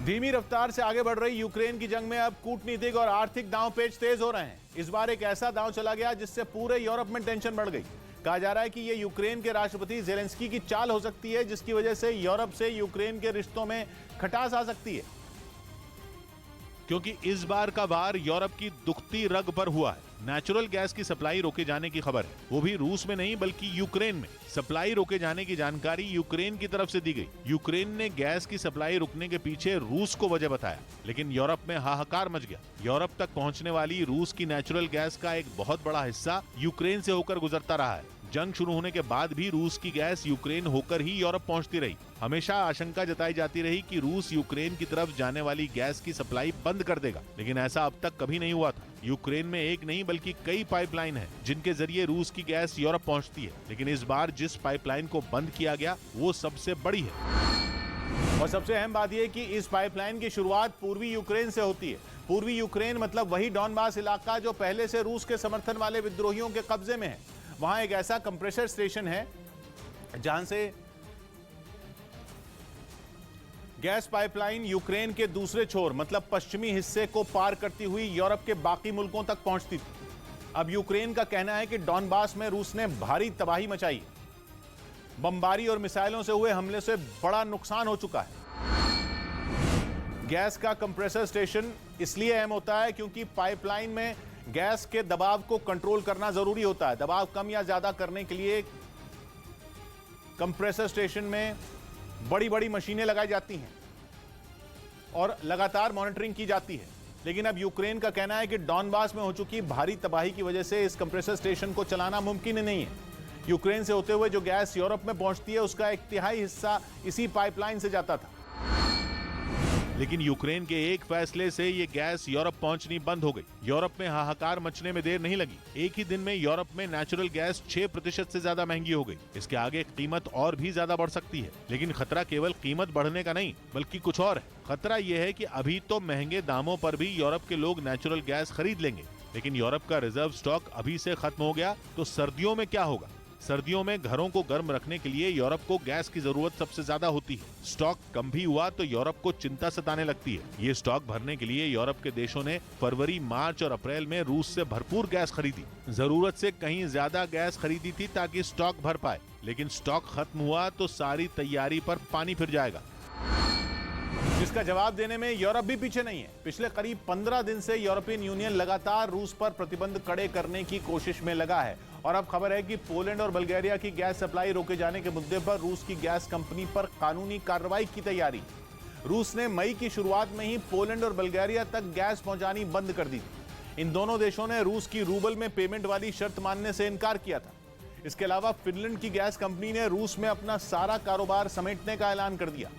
धीमी रफ्तार से आगे बढ़ रही यूक्रेन की जंग में अब कूटनीतिक और आर्थिक दांव-पेच तेज हो रहे हैं। इस बार एक ऐसा दांव चला गया जिससे पूरे यूरोप में टेंशन बढ़ गई। कहा जा रहा है कि यह यूक्रेन के राष्ट्रपति जेलेंस्की की चाल हो सकती है, जिसकी वजह से यूरोप से यूक्रेन के रिश्तों में खटास आ सकती है, क्योंकि इस बार का वार यूरोप की दुखती रग पर हुआ है। नेचुरल गैस की सप्लाई रोके जाने की खबर है, वो भी रूस में नहीं बल्कि यूक्रेन में। सप्लाई रोके जाने की जानकारी यूक्रेन की तरफ से दी गई। यूक्रेन ने गैस की सप्लाई रुकने के पीछे रूस को वजह बताया, लेकिन यूरोप में हाहाकार मच गया। यूरोप तक पहुंचने वाली रूस की नेचुरल गैस का एक बहुत बड़ा हिस्सा यूक्रेन से होकर गुजरता रहा है। जंग शुरू होने के बाद भी रूस की गैस यूक्रेन होकर ही यूरोप पहुंचती रही। हमेशा आशंका जताई जाती रही कि रूस यूक्रेन की तरफ जाने वाली गैस की सप्लाई बंद कर देगा, लेकिन ऐसा अब तक कभी नहीं हुआ था। यूक्रेन में एक नहीं बल्कि कई पाइपलाइन हैं, जिनके जरिए रूस की गैस यूरोप पहुंचती है, लेकिन इस बार जिस पाइपलाइन को बंद किया गया वो सबसे बड़ी है। और सबसे अहम बात यह कि इस पाइपलाइन की शुरुआत पूर्वी यूक्रेन से होती है। पूर्वी यूक्रेन मतलब वही डॉनबास इलाका जो पहले से रूस के समर्थन वाले विद्रोहियों के कब्जे में है। वहां एक ऐसा कंप्रेसर स्टेशन है जहां से गैस पाइपलाइन यूक्रेन के दूसरे छोर मतलब पश्चिमी हिस्से को पार करती हुई यूरोप के बाकी मुल्कों तक पहुंचती थी। अब यूक्रेन का कहना है कि डॉनबास में रूस ने भारी तबाही मचाई है। बमबारी और मिसाइलों से हुए हमले से बड़ा नुकसान हो चुका है। गैस का कंप्रेसर स्टेशन इसलिए अहम होता है क्योंकि पाइपलाइन में गैस के दबाव को कंट्रोल करना जरूरी होता है। दबाव कम या ज्यादा करने के लिए कंप्रेसर स्टेशन में बड़ी बड़ी मशीनें लगाई जाती हैं और लगातार मॉनिटरिंग की जाती है। लेकिन अब यूक्रेन का कहना है कि डॉनबास में हो चुकी भारी तबाही की वजह से इस कंप्रेसर स्टेशन को चलाना मुमकिन नहीं है। यूक्रेन से होते हुए जो गैस यूरोप में पहुंचती है उसका 1/3 हिस्सा इसी पाइपलाइन से जाता था, लेकिन यूक्रेन के एक फैसले से ये गैस यूरोप पहुंचनी बंद हो गई। यूरोप में हाहाकार मचने में देर नहीं लगी। एक ही दिन में यूरोप में नेचुरल गैस 6% से ज्यादा महंगी हो गई। इसके आगे कीमत और भी ज्यादा बढ़ सकती है, लेकिन खतरा केवल कीमत बढ़ने का नहीं बल्कि कुछ और है। खतरा यह है कि अभी तो महंगे दामों पर भी यूरोप के लोग नेचुरल गैस खरीद लेंगे, लेकिन यूरोप का रिजर्व स्टॉक अभी से खत्म हो गया तो सर्दियों में क्या होगा? सर्दियों में घरों को गर्म रखने के लिए यूरोप को गैस की जरूरत सबसे ज्यादा होती है। स्टॉक कम भी हुआ तो यूरोप को चिंता सताने लगती है। ये स्टॉक भरने के लिए यूरोप के देशों ने फरवरी, मार्च और अप्रैल में रूस से भरपूर गैस खरीदी। जरूरत से कहीं ज्यादा गैस खरीदी थी ताकि स्टॉक भर पाए, लेकिन स्टॉक खत्म हुआ तो सारी तैयारी पर पानी फिर जाएगा, जिसका जवाब देने में यूरोप भी पीछे नहीं है। पिछले करीब 15 दिन से यूरोपियन यूनियन लगातार रूस पर प्रतिबंध कड़े करने की कोशिश में लगा है और अब खबर है कि पोलैंड और बल्गेरिया की गैस सप्लाई रोके जाने के मुद्दे पर रूस की गैस कंपनी पर कानूनी कार्रवाई की तैयारी। रूस ने मई की शुरुआत में ही पोलैंड और बल्गेरिया तक गैस पहुंचानी बंद कर दी थी। इन दोनों देशों ने रूस की रूबल में पेमेंट वाली शर्त मानने से इनकार किया था। इसके अलावा फिनलैंड की गैस कंपनी ने रूस में अपना सारा कारोबार समेटने का ऐलान कर दिया।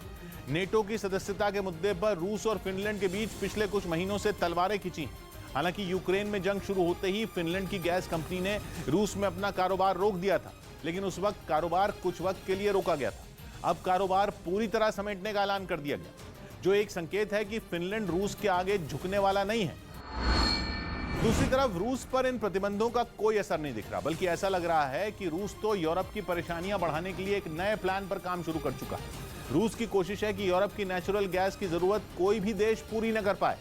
नेटो की सदस्यता के मुद्दे पर रूस और फिनलैंड के बीच पिछले कुछ महीनों से तलवारें खिंची। हालांकि यूक्रेन में जंग शुरू होते ही फिनलैंड की गैस कंपनी ने रूस में अपना कारोबार रोक दिया था, लेकिन उस वक्त कारोबार कुछ वक्त के लिए रोका गया था। अब कारोबार पूरी तरह समेटने का ऐलान कर दिया गया, जो एक संकेत है कि फिनलैंड रूस के आगे झुकने वाला नहीं है। दूसरी तरफ रूस पर इन प्रतिबंधों का कोई असर नहीं दिख रहा, बल्कि ऐसा लग रहा है कि रूस तो यूरोप की परेशानियां बढ़ाने के लिए एक नए प्लान पर काम शुरू कर चुका है। रूस की कोशिश है कि यूरोप की नेचुरल गैस की जरूरत कोई भी देश पूरी न कर पाए,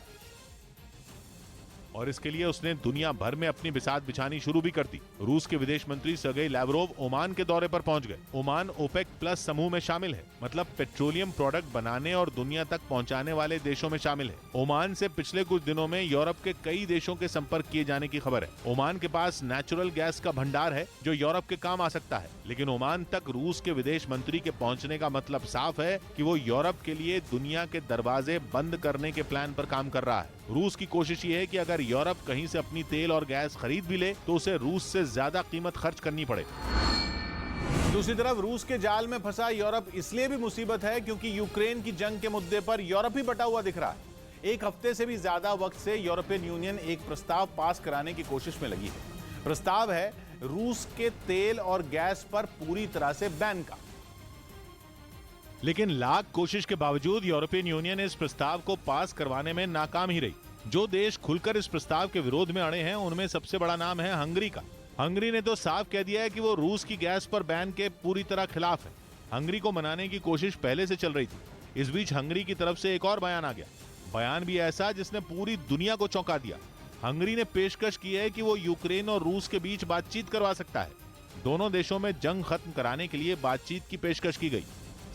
और इसके लिए उसने दुनिया भर में अपनी बिसात बिछानी शुरू भी कर दी। रूस के विदेश मंत्री सर्गेई लैवरोव ओमान के दौरे पर पहुंच गए। ओमान ओपेक प्लस समूह में शामिल है, मतलब पेट्रोलियम प्रोडक्ट बनाने और दुनिया तक पहुंचाने वाले देशों में शामिल है। ओमान से पिछले कुछ दिनों में यूरोप के कई देशों के संपर्क किए जाने की खबर है। ओमान के पास नेचुरल गैस का भंडार है जो यूरोप के काम आ सकता है, लेकिन ओमान तक रूस के विदेश मंत्री के पहुंचने का मतलब साफ है कि वो यूरोप के लिए दुनिया के दरवाजे बंद करने के प्लान पर काम कर रहा है। रूस की कोशिश ये है कि अगर यूरोप कहीं से अपनी तेल और गैस खरीद भी ले तो उसे रूस से ज्यादा कीमत खर्च करनी पड़े। दूसरी तरफ रूस के जाल में फंसा यूरोप इसलिए भी मुसीबत है क्योंकि यूक्रेन की जंग के मुद्दे पर यूरोप ही बटा हुआ दिख रहा है। एक हफ्ते से भी ज्यादा वक्त से यूरोपियन यूनियन एक प्रस्ताव पास कराने की कोशिश में लगी है। प्रस्ताव है रूस के तेल और गैस पर पूरी तरह से बैन का, लेकिन लाख कोशिश के बावजूद यूरोपियन यूनियन इस प्रस्ताव को पास करवाने में नाकाम ही रही। जो देश खुलकर इस प्रस्ताव के विरोध में अड़े हैं उनमें सबसे बड़ा नाम है हंगरी का। हंगरी ने तो साफ कह दिया है कि वो रूस की गैस पर बैन के पूरी तरह खिलाफ है। हंगरी को मनाने की कोशिश पहले से चल रही थी। इस बीच हंगरी की तरफ से एक और बयान आ गया। बयान भी ऐसा जिसने पूरी दुनिया को चौंका दिया। हंगरी ने पेशकश की है कि वो यूक्रेन और रूस के बीच बातचीत करवा सकता है। दोनों देशों में जंग खत्म कराने के लिए बातचीत की पेशकश की गई।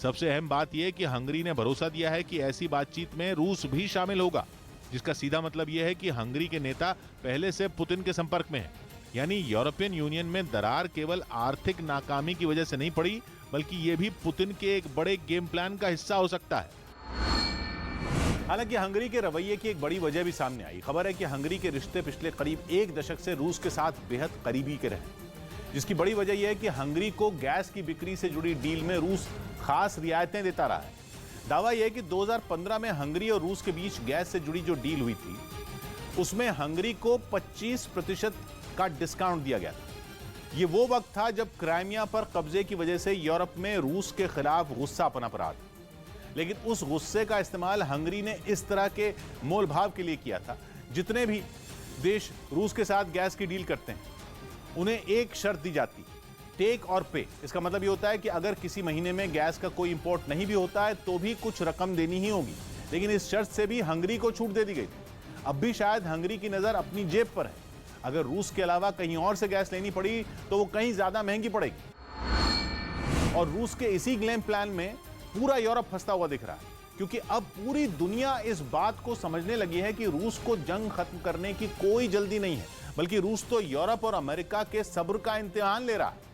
सबसे अहम बात यह कि हंगरी ने भरोसा दिया है कि ऐसी बातचीत में रूस भी शामिल होगा, जिसका सीधा मतलब यह है कि हंगरी के नेता पहले से पुतिन के संपर्क में हैं। यानी यूरोपियन यूनियन में दरार केवल आर्थिक नाकामी की वजह से नहीं पड़ी, बल्कि ये भी पुतिन के एक बड़े गेम प्लान का हिस्सा हो सकता है। हालांकि हंगरी के रवैये की एक बड़ी वजह भी सामने आई। खबर है कि हंगरी के रिश्ते पिछले करीब एक दशक से रूस के साथ बेहद करीबी के रहे, जिसकी बड़ी वजह यह है कि हंगरी को गैस की बिक्री से जुड़ी डील में रूस खास रियायतें देता रहा है। दावा यह है कि 2015 में हंगरी और रूस के बीच गैस से जुड़ी जो डील हुई थी, उसमें हंगरी को 25% का डिस्काउंट दिया गया था। ये वो वक्त था जब क्राइमिया पर कब्जे की वजह से यूरोप में रूस के खिलाफ गुस्सा पनप रहा था। लेकिन उस गुस्से का इस्तेमाल हंगरी ने इस तरह के मोल भाव के लिए किया था। जितने भी देश रूस के साथ गैस की डील करते हैं, उन्हें एक शर्त दी जाती, टेक और पे। इसका मतलब ये होता है कि अगर किसी महीने में गैस का कोई इंपोर्ट नहीं भी होता है तो भी कुछ रकम देनी ही होगी। लेकिन इस शर्त से भी हंगरी को छूट दे दी गई थी। अब भी शायद हंगरी की नजर अपनी जेब पर है। अगर रूस के अलावा कहीं और से गैस लेनी पड़ी तो वो कहीं ज्यादा महंगी पड़ेगी। और रूस के इसी गेम प्लान में पूरा यूरोप फंसता हुआ दिख रहा है, क्योंकि अब पूरी दुनिया इस बात को समझने लगी है कि रूस को जंग खत्म करने की कोई जल्दी नहीं है, बल्कि रूस तो यूरोप और अमेरिका के सब्र का इम्तिहान ले रहा है।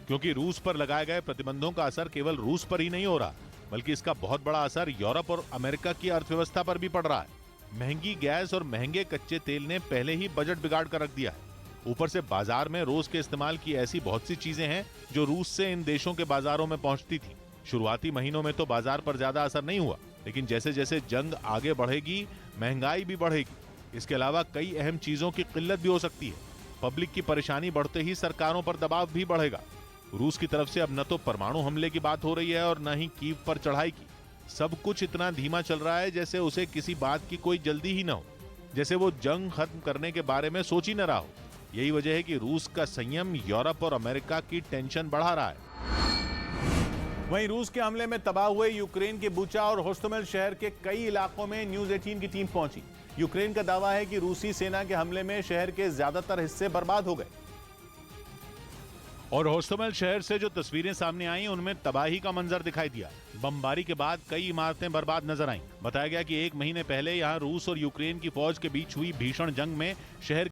क्योंकि रूस पर लगाए गए प्रतिबंधों का असर केवल रूस पर ही नहीं हो रहा, बल्कि इसका बहुत बड़ा असर यूरोप और अमेरिका की अर्थव्यवस्था पर भी पड़ रहा है। महंगी गैस और महंगे कच्चे तेल ने पहले ही बजट बिगाड़ कर रख दिया है। ऊपर से बाजार में रोज के इस्तेमाल की ऐसी बहुत सी चीजें हैं जो रूस से इन देशों के बाजारों में पहुंचती थी। शुरुआती महीनों में तो बाजार पर ज्यादा असर नहीं हुआ, लेकिन जैसे जैसे जंग आगे बढ़ेगी, महंगाई भी बढ़ेगी। इसके अलावा कई अहम चीजों की किल्लत भी हो सकती है। पब्लिक की परेशानी बढ़ते ही सरकारों पर दबाव भी बढ़ेगा। रूस की तरफ से अब न तो परमाणु हमले की बात हो रही है और न ही कीव पर चढ़ाई की। सब कुछ इतना धीमा चल रहा है जैसे उसे किसी बात की कोई जल्दी ही न हो, जैसे वो जंग खत्म करने के बारे में सोच ही न रहा हो। यही वजह है कि रूस का संयम यूरोप और अमेरिका की टेंशन बढ़ा रहा है। वहीं रूस के हमले में तबाह हुए यूक्रेन के बुचा और होस्टोमेल शहर के कई इलाकों में न्यूज 18 की टीम पहुंची। यूक्रेन का दावा है कि रूसी सेना के हमले में शहर के ज्यादातर हिस्से बर्बाद हो गए। और होस्टोमेल शहर से जो तस्वीरें सामने आई, उनमें तबाही का मंजर दिखाई दिया। बमबारी के बाद कई इमारतें बर्बाद नजर आईं। बताया गया कि एक महीने पहले यहां रूस और यूक्रेन की फौज के बीच हुई भीषण जंग में शहर